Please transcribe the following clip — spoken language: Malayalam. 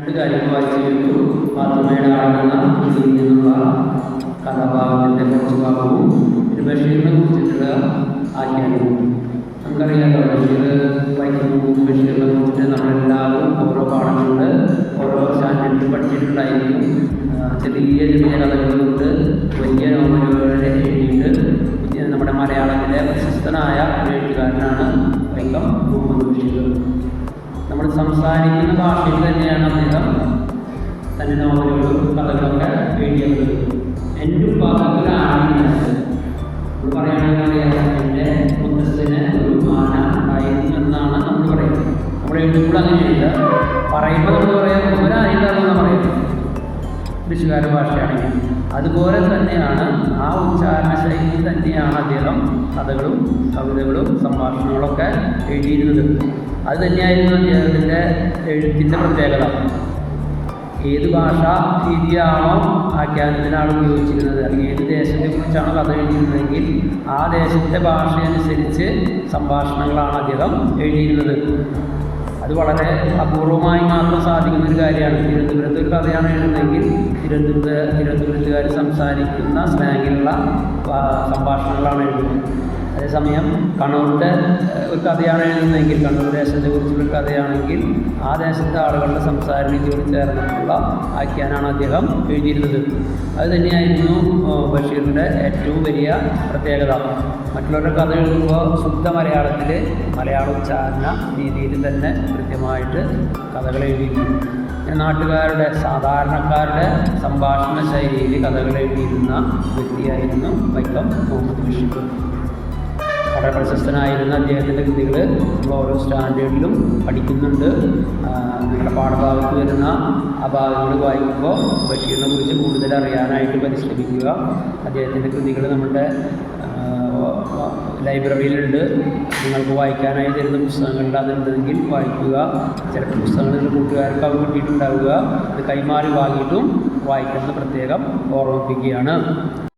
രണ്ട് കാര്യങ്ങൾ വായിച്ചു. ഫാത്തിമയുടെ ആടുന്ന കൃതിയിൽ നിന്നുള്ള കഥാഭാഗത്തിൻ്റെ കുറച്ച് ഭാഗവും ഒരു ബഷീറിനെ കുറിച്ചിട്ടുള്ള ആഖ്യാനവും. നമുക്കറിയാമല്ലോ, ബഷീർ വായിക്കുമ്പോൾ ബഷീറിനെ കുറിച്ചിട്ട് നമ്മളെല്ലാവരും ഓരോ പാഠങ്ങളുണ്ട്, ഓരോ സ്റ്റാൻഡേർഡിൽ പഠിച്ചിട്ടുണ്ടായിരിക്കും. ചെറിയ ചെറിയ കഥകളുണ്ട്, വലിയ നോവലുകളെ എഴുതിയിട്ട് നമ്മുടെ മലയാളത്തിലെ പ്രശസ്തനായ ഒരു എഴുത്തുകാരനാണ് വൈക്കം മുഹമ്മദ് ബഷീർ. നമ്മൾ സംസാരിക്കുന്ന ഭാഷയിൽ തന്നെയാണ് അദ്ദേഹം തൻ്റെ നോവലുകളും കഥകളൊക്കെ എഴുതിയത്. എൻ്റെ ഉപ്പാക്ക് ആടിയുണ്ട് പറയുകയാണെങ്കിൽ എൻ്റെ മുത്തച്ഛന് ഒരു ആന ഉണ്ടായിരുന്നു എന്നാണ് നമ്മൾ പറയുന്നത്. നമ്മൾ എഴുതുമ്പോൾ അങ്ങനെയില്ല, പറയുമ്പോൾ നമ്മൾ പറയാം ഒരായില്ലെന്ന് പറയുന്നത് കൃഷിക്കാരുടെ ഭാഷയാണെങ്കിൽ. അതുപോലെ തന്നെയാണ് ആ ഉച്ചാരണ ശൈലി തന്നെയാണ് അദ്ദേഹം കഥകളും കവിതകളും സംഭാഷണങ്ങളൊക്കെ എഴുതിയിരുന്നത്. അത് തന്നെയായിരുന്നു അദ്ദേഹത്തിൻ്റെ എഴുത്തിൻ്റെ പ്രത്യേകത. ഏത് ഭാഷാ രീതിയാണോ ആഖ്യാനത്തിനാണ് ഉപയോഗിച്ചിരുന്നത്, അല്ലെങ്കിൽ ഏത് ദേശത്തെക്കുറിച്ചാണ് കഥ എഴുതിയിരുന്നതെങ്കിൽ ആ ദേശത്തെ ഭാഷയനുസരിച്ച് സംഭാഷണങ്ങളാണ് അദ്ദേഹം എഴുതിയിരുന്നത്. അത് വളരെ അപൂർവമായി മാത്രം സാധിക്കുന്ന ഒരു കാര്യമാണ്. തിരുവനന്തപുരത്ത് ഒരു കഥയാണ് എഴുതുന്നതെങ്കിൽ തിരുവനന്തപുരത്തുകാർ സംസാരിക്കുന്ന സ്ലാങ്ങിലുള്ള സംഭാഷണങ്ങളാണ് എഴുതുന്നത്. അതേസമയം കണ്ണൂരിൻ്റെ ഒരു കഥയാണ് എഴുതുന്നതെങ്കിൽ, കണ്ണൂർ ദേശത്തെ കുറിച്ചുള്ള കഥയാണെങ്കിൽ ആ ദേശത്തെ ആളുകളുടെ സംസാര രീതിയോട് ചേർന്നിട്ടുള്ള ആഖ്യാനാണ് അദ്ദേഹം എഴുതിയിരുന്നത്. അത് തന്നെയായിരുന്നു ബഷീറിൻ്റെ ഏറ്റവും വലിയ പ്രത്യേകത. മറ്റുള്ളവരുടെ കഥ എഴുതുമ്പോൾ ശുദ്ധ മലയാളത്തിൽ മലയാള ഉച്ചാരണ രീതിയിൽ തന്നെ കൃത്യമായിട്ട് കഥകൾ എഴുതിയിരുന്നു. നാട്ടുകാരുടെ സാധാരണക്കാരുടെ സംഭാഷണ ശൈലിയിൽ കഥകൾ എഴുതിയിരുന്ന വ്യക്തിയായിരുന്നു വൈക്കം മുഹമ്മദ് ബഷീർ. വളരെ പ്രശസ്തനായിരുന്ന അദ്ദേഹത്തിൻ്റെ കൃതികൾ നമ്മൾ ഓരോ സ്റ്റാൻഡേർഡിലും പഠിക്കുന്നുണ്ട്. നിങ്ങളുടെ പാഠഭാഗത്ത് വരുന്ന ആ ഭാഗങ്ങൾ വായിക്കുമ്പോൾ ബഷീറിനെ കുറിച്ച് കൂടുതൽ അറിയാനായിട്ട് പരിശ്രമിക്കുക. അദ്ദേഹത്തിൻ്റെ കൃതികൾ നമ്മുടെ ലൈബ്രറിയിലുണ്ട്. നിങ്ങൾക്ക് വായിക്കാനായി തരുന്ന പുസ്തകങ്ങളിൽ അതുണ്ടെങ്കിൽ വായിക്കുക. ചിലപ്പോൾ പുസ്തകങ്ങൾ കൂട്ടുകാർക്ക് അവ കിട്ടിയിട്ടുണ്ടാവുക. അത് കൈമാറി വാങ്ങിയിട്ടും വായിക്കുന്നത് പ്രത്യേകം ഓർമ്മിപ്പിക്കുകയാണ്.